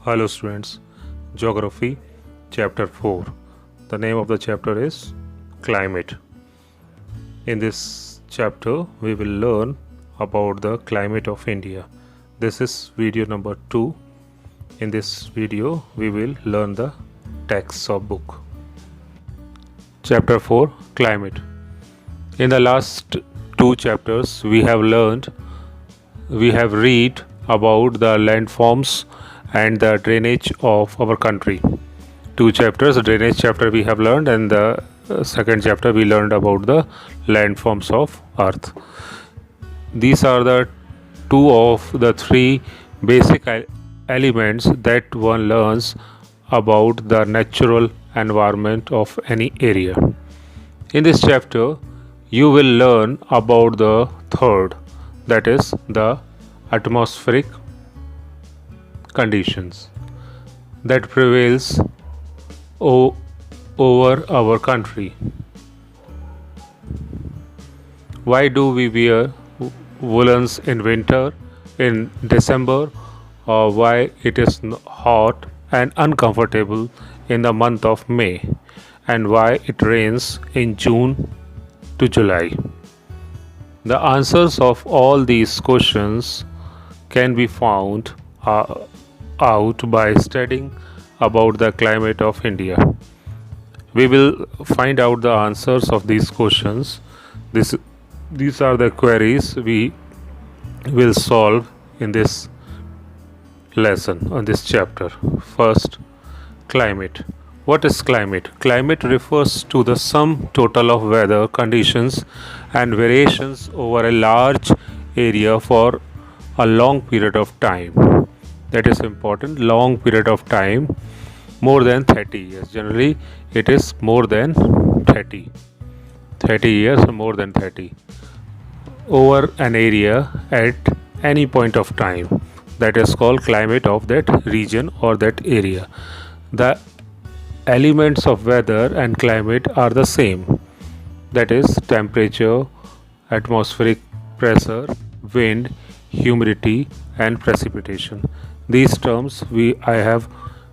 Hello students, Geography Chapter 4. The name of the chapter is Climate. In this chapter, we will learn about the climate of India. This is video number 2. In this video, we will learn the text of book. Chapter 4, Climate. In the last 2 chapters, we have read about the landforms and the drainage of our country. 2 chapters, the drainage chapter we have learned, and the second chapter we learned about the landforms of earth. These are the 2 of the 3 basic elements that one learns about the natural environment of any area. In this chapter, you will learn about the third, that is the atmospheric conditions that prevails over our country. Why do we wear woolens in winter in December, or why it is hot and uncomfortable in the month of May, and why it rains in June to July? The answers of all these questions can be found out by studying about the climate of India. We will find out the answers of these questions. These are the queries we will solve in this lesson, on this chapter. First, climate. What is climate? Climate refers to the sum total of weather conditions and variations over a large area for a long period of time. That is important, long period of time, more than 30 years. Generally, it is more than 30 years or more than 30 over an area at any point of time. That is called climate of that region or that area. The elements of weather and climate are the same, that is temperature, atmospheric pressure, wind, humidity and precipitation. These terms I have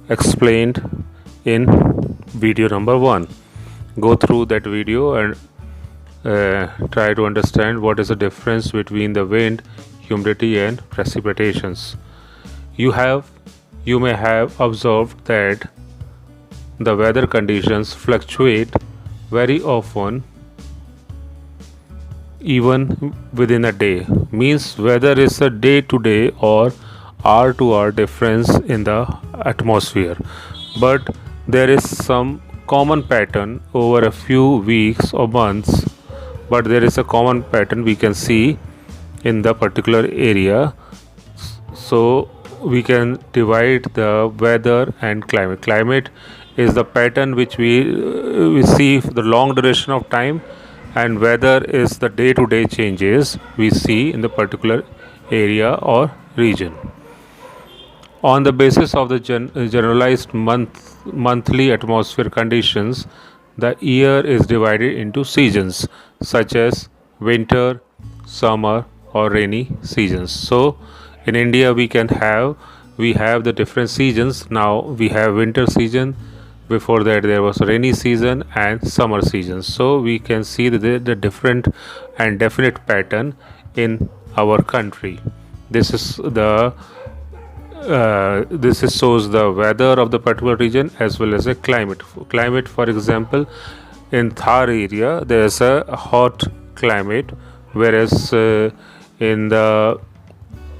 explained in video number 1. Go through that video and try to understand what is the difference between the wind, humidity and precipitations. You may have observed that the weather conditions fluctuate very often, even within a day. Means whether it's a day to day or hour to hour difference in the atmosphere, but there is some common pattern over a few weeks or months, but there is a common pattern we can see in the particular area. So we can divide the weather and climate. Climate is the pattern which we see the long duration of time, and weather is the day-to-day changes we see in the particular area or region. On the basis of the generalized monthly atmosphere conditions, the year is divided into seasons such as winter, summer or rainy seasons. So in India we have the different seasons. Now we have winter season, before that there was rainy season and summer season. So we can see the different and definite pattern in our country. This shows the weather of the particular region as well as a climate. For example, in Thar area there is a hot climate, whereas in the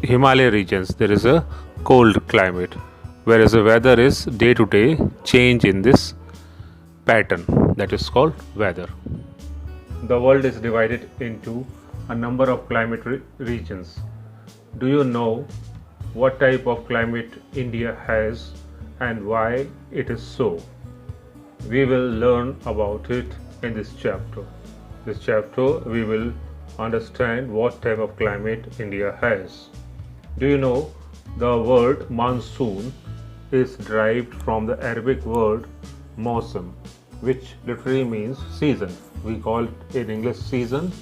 Himalaya regions there is a cold climate, whereas the weather is day to day change in this pattern, that is called weather. The world is divided into a number of climate regions. Do you know what type of climate India has and why it is so? We will learn about it in this chapter. This chapter we will understand what type of climate India has. Do you know the word monsoon is derived from the Arabic word mausam, which literally means season. We call it in English season.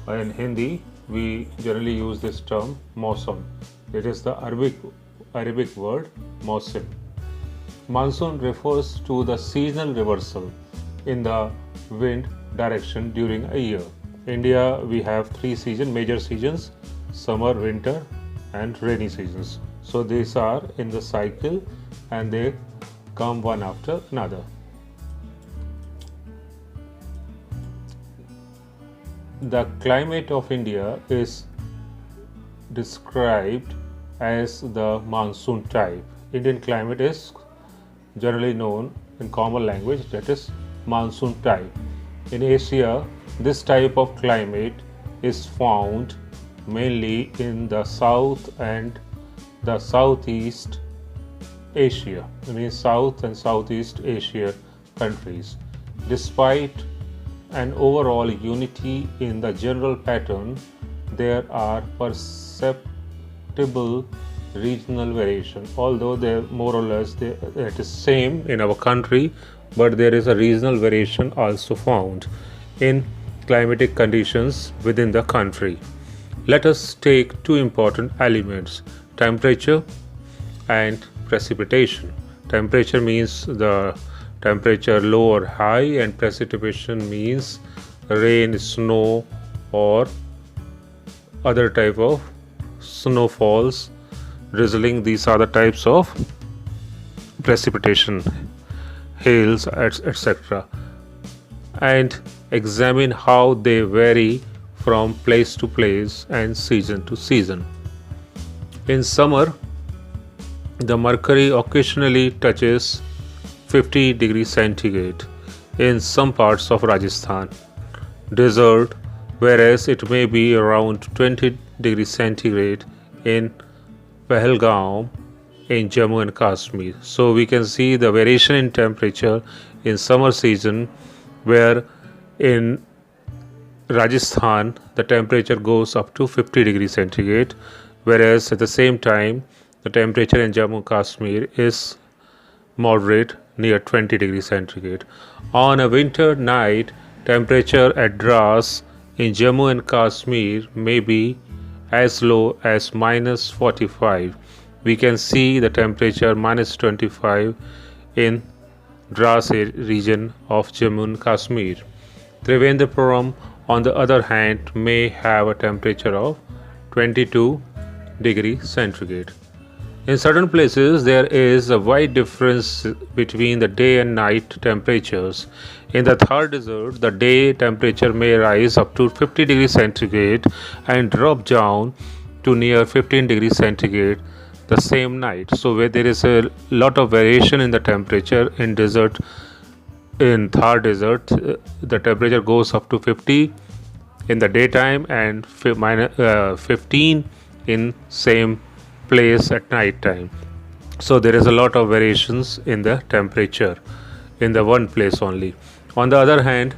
In Hindi we generally use this term mausam. It is the Arabic word mausim. Monsoon refers to the seasonal reversal in the wind direction during a year. India, we have three major seasons: summer, winter, and rainy seasons. So these are in the cycle and they come one after another. The climate of India is described as the monsoon type. Indian climate is generally known in common language, that is monsoon type. In Asia, this type of climate is found mainly in the South and the Southeast Asia, I mean South and Southeast Asia countries. Despite an overall unity in the general pattern, there are perceptible regional variation. Although they're more or less it is same in our country, but there is a regional variation also found in climatic conditions within the country. Let us take two important elements: temperature and precipitation. Temperature means the temperature low or high, and precipitation means rain, snow, or other type of snowfalls, drizzling. These are the types of precipitation, hails, etc., and examine how they vary from place to place and season to season. In summer, the mercury occasionally touches 50 degrees centigrade in some parts of Rajasthan desert, whereas it may be around 20 degrees centigrade in Pahalgam in Jammu and Kashmir. So we can see the variation in temperature in summer season, where in Rajasthan the temperature goes up to 50 degrees centigrade, whereas at the same time the temperature in Jammu and Kashmir is moderate, near 20 degrees centigrade. On a winter night, temperature at Dras in Jammu and Kashmir may be as low as minus 45. We can see the temperature minus 25 in Dras region of Jammu and Kashmir. Trivendrapuram, on the other hand, may have a temperature of 22 degrees centigrade. In certain places, there is a wide difference between the day and night temperatures. In the Thar Desert, the day temperature may rise up to 50 degrees centigrade and drop down to near 15 degrees centigrade the same night. So where there is a lot of variation in the temperature in desert, in Thar Desert, the temperature goes up to 50 in the daytime and 15 in same place at night time. So there is a lot of variations in the temperature in the one place only. On the other hand,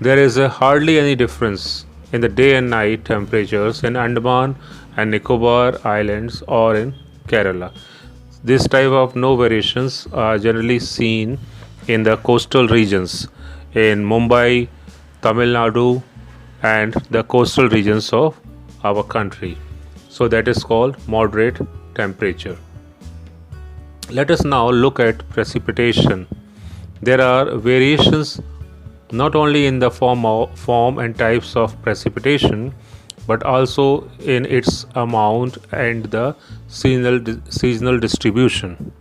there is hardly any difference in the day and night temperatures in Andaman and Nicobar Islands or in Kerala. This type of no variations are generally seen in the coastal regions in Mumbai, Tamil Nadu, and the coastal regions of our country. So that is called moderate temperature. Let us now look at precipitation. There are variations not only in the form and types of precipitation, but also in its amount and the seasonal distribution.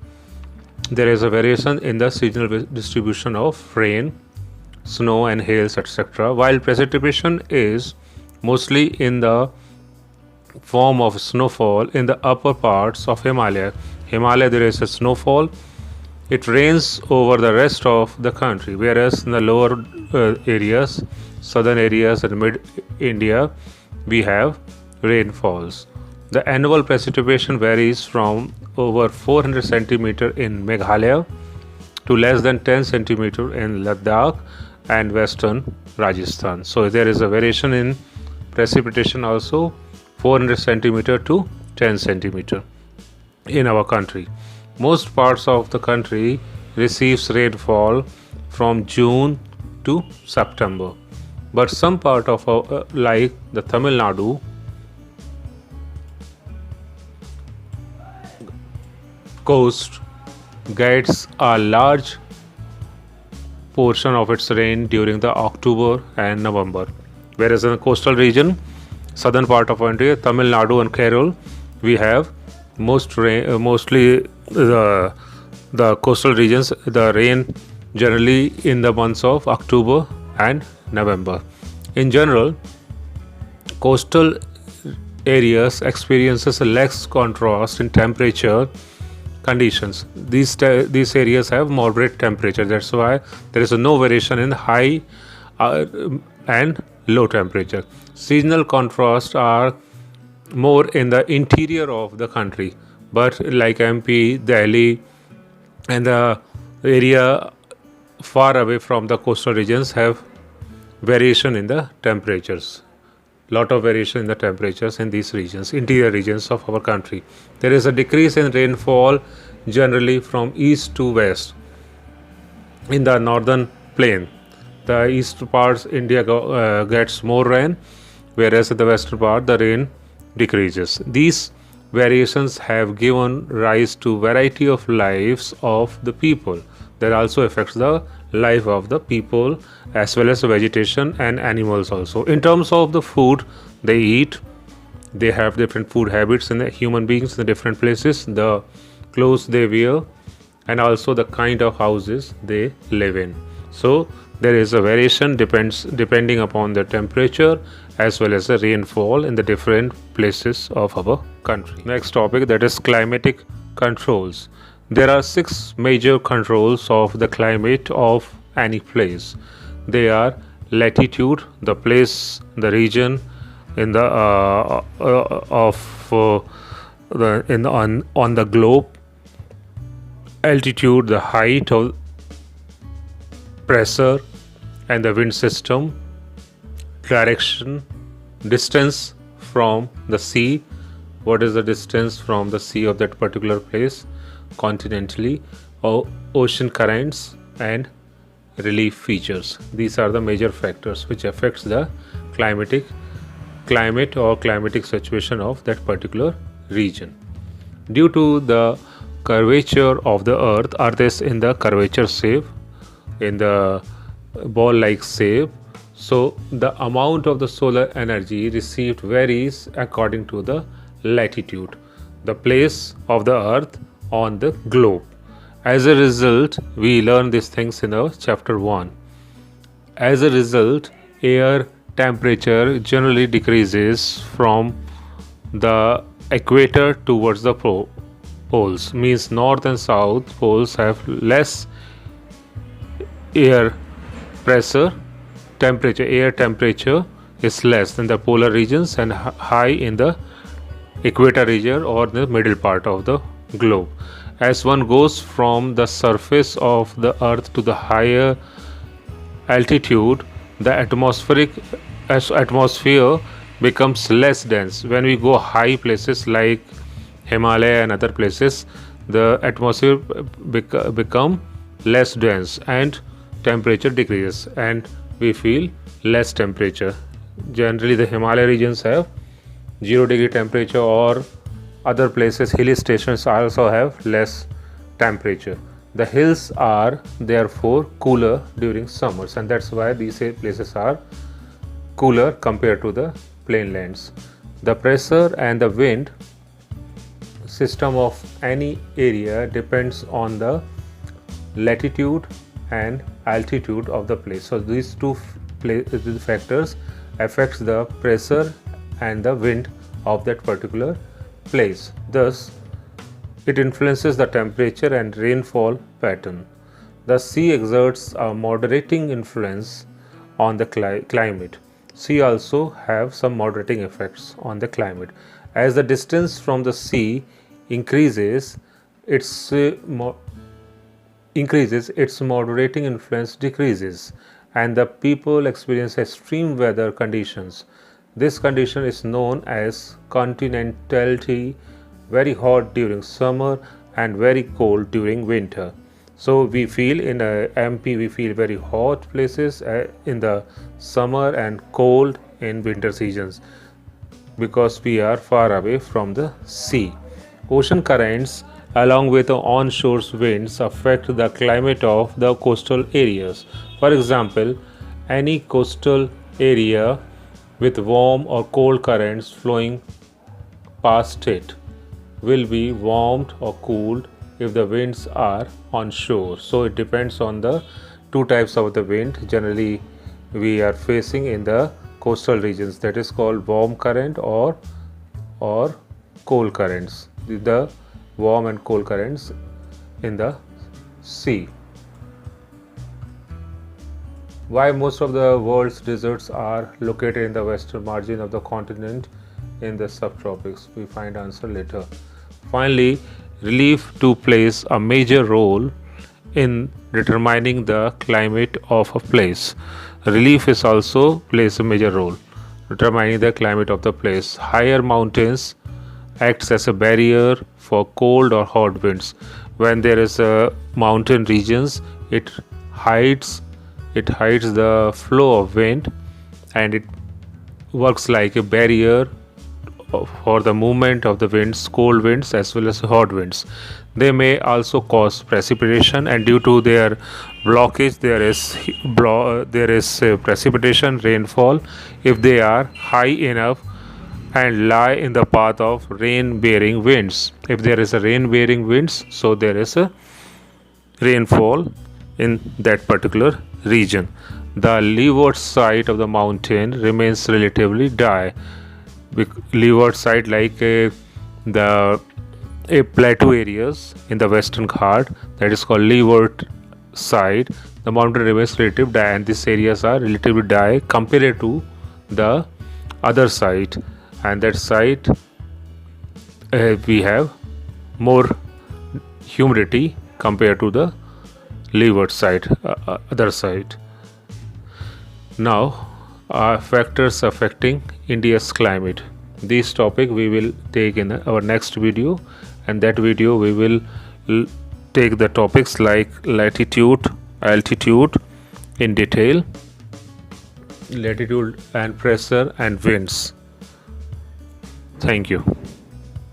There is a variation in the seasonal distribution of rain, snow and hails, etc., while precipitation is mostly in the form of snowfall in the upper parts of Himalaya. There is a snowfall. It rains over the rest of the country, whereas in the lower areas, southern areas and mid India, we have rainfalls. The annual precipitation varies from over 400 centimeter in Meghalaya to less than 10 centimeter in Ladakh and western Rajasthan. So there is a variation in precipitation also, 400 centimeter to 10 centimeter in our country. Most parts of the country receives rainfall from June to September, but some part of like the Tamil Nadu, coast gets a large portion of its rain during the October and November. Whereas in the coastal region, southern part of India, Tamil Nadu and Kerala, we have mostly the coastal regions. The rain generally in the months of October and November. In general, coastal areas experiences a less contrast in temperature conditions. These areas have moderate temperature. That's why there is no variation in high uh, and low temperature. Seasonal contrasts are more in the interior of the country, but like MP, Delhi, and the area far away from the coastal regions have variation in the temperatures. Lot of variation in the temperatures in these regions, interior regions of our country. There is a decrease in rainfall generally from east to west in the northern plain. The east parts India gets more rain, whereas in the western part the rain decreases. These variations have given rise to variety of lives of the people. That also affects the life of the people as well as vegetation and animals also. In terms of the food they eat, they have different food habits in the human beings in the different places, the clothes they wear, and also the kind of houses they live in. So there is a variation depending upon the temperature as well as the rainfall in the different places of our country. Next topic, that is climatic controls. There are 6 major controls of the climate of any place. They are latitude, the place, the region in the on the globe, altitude, the height of pressure and the wind system, direction, distance from the sea, what is the distance from the sea of that particular place, continentally, or ocean currents, and relief features. These are the major factors which affects the climate or climatic situation of that particular region. Due to the curvature of the earth is in the curvature shape, in the ball like shape, so the amount of the solar energy received varies according to the latitude, the place of the earth on the globe. As a result, we learn these things in our chapter 1. As a result, air temperature generally decreases from the equator towards the poles. Means north and south poles have less air pressure, air temperature is less than the polar regions and high in the equator region or the middle part of the globe. As one goes from the surface of the earth to the higher altitude, the atmosphere becomes less dense. When we go high places like Himalaya and other places, the atmosphere become less dense and temperature decreases and we feel less temperature. Generally the Himalaya regions have 0 degree temperature, or other places, hill stations also have less temperature. The hills are therefore cooler during summers, and that's why these places are cooler compared to the plain lands. The pressure and the wind system of any area depends on the latitude and altitude of the place. So these two factors affects the pressure and the wind of that particular place. Thus, it influences the temperature and rainfall pattern. The sea exerts a moderating influence on the climate. Sea also have some moderating effects on the climate. As the distance from the sea increases, its moderating influence decreases, and the people experience extreme weather conditions. This condition is known as continentality, very hot during summer and very cold during winter. So we feel in MP, we feel very hot places in the summer and cold in winter seasons because we are far away from the sea. Ocean currents along with the onshore winds affect the climate of the coastal areas. For example, any coastal area with warm or cold currents flowing past it will be warmed or cooled if the winds are on shore. So it depends on the two types of the wind generally we are facing in the coastal regions, that is called warm current or cold currents, the warm and cold currents in the sea. Why most of the world's deserts are located in the western margin of the continent in the subtropics? We find answer later. Finally, relief too plays a major role in determining the climate of a place. Relief is also plays a major role determining the climate of the place. Higher mountains acts as a barrier for cold or hot winds. When there is a mountain regions, it hides the flow of wind, and it works like a barrier for the movement of the winds, cold winds as well as hot winds. They may also cause precipitation, and due to their blockage, there is precipitation, rainfall if they are high enough and lie in the path of rain-bearing winds. If there is a rain-bearing winds, so there is a rainfall in that particular region. The leeward side of the mountain remains relatively dry. Leeward side, like the plateau areas in the Western Ghat, that is called leeward side. The mountain remains relatively dry, and these areas are relatively dry compared to the other side, and that side we have more humidity compared to the leeward side, other side. Now, factors affecting India's climate. This topic we will take in our next video, and that video we will take the topics like latitude, altitude in detail, latitude and pressure and winds. Thank you.